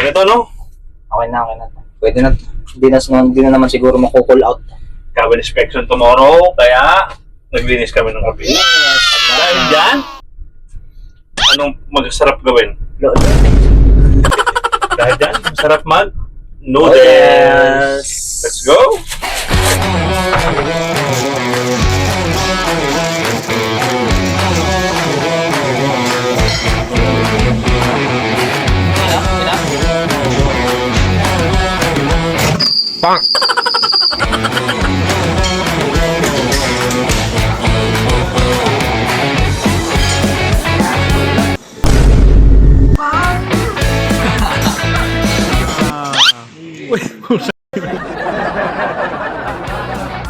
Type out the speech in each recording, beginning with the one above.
na to, no? Okay na. Pwede na. Hindi na naman siguro mako-call out. Cabin inspection tomorrow, kaya naglinis kami ng gabi. Yes. Dahil dyan, anong masarap gawin? Dahil dyan, masarap mag-noodles. Let's go! Bonk.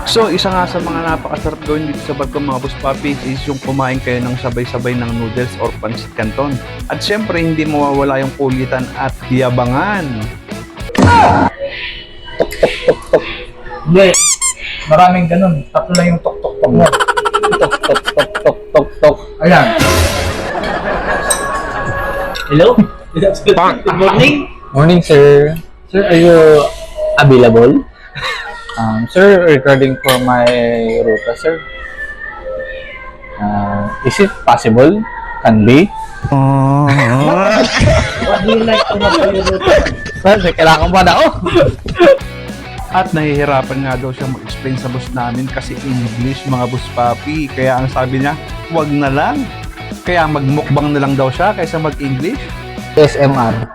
So, isa nga sa mga napakasarap gawin dito sa barko mga Boss Papi is yung kumain kayo ng sabay-sabay ng noodles or pancit canton. At syempre, hindi mawawala yung kulitan at yabangan. Hindi. Maraming ganun. Tatlo lang yung tok-tok-tok mo. Tok-tok-tok-tok-tok. Ayan. Hello? Bonk. Good morning. Morning, sir. Sir, are you available? Sir, regarding for my ruta, sir. Is it possible? Can be? What do you like to know for your route? Sir, kailangan ba na ako? At nahihirapan nga daw siya mag-explain sa boss namin kasi English mga Boss Papi. Kaya ang sabi niya, wag na lang. Kaya magmukbang na lang daw siya kaysa mag-English. SMR.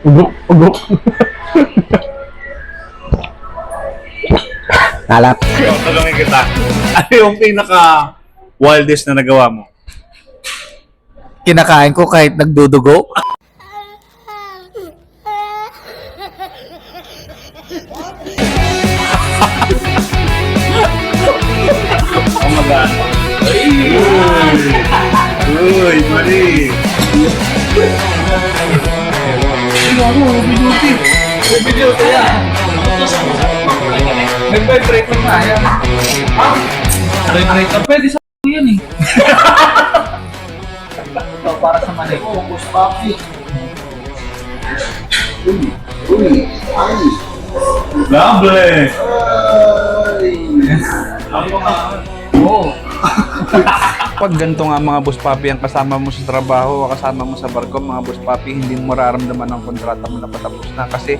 Ugok. Kalat. Tanungin kita, ano yung pinaka-wildest na nagawa mo? Kinakain ko kahit nagdudugo. Oh my God. Uy, mali. Video yan. Nag-vibrator na yan. Vibrator? Pwede sa yan eh. Ito para sa manay ko. Boss Papi. Lovely. Oo. Pag ganito nga mga Boss Papi ang kasama mo sa trabaho o kasama mo sa barko mga Boss Papi, hindi mo mararamdaman ang kontrata mo na patapos na kasi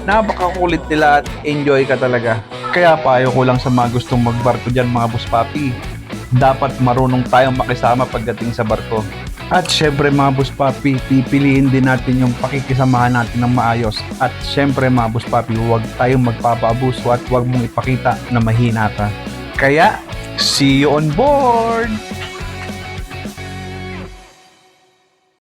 napakakulit nila at enjoy ka talaga. Kaya payo ko lang sa mga gustong magbarko dyan mga Boss Papi, dapat marunong tayong makisama pagdating sa barko. At syempre mga Boss Papi, pipiliin din natin yung pakikisamahan natin ng maayos. At syempre mga Boss Papi, huwag tayong magpapaabuso at huwag mong ipakita na mahina ka. Kaya, see you on board!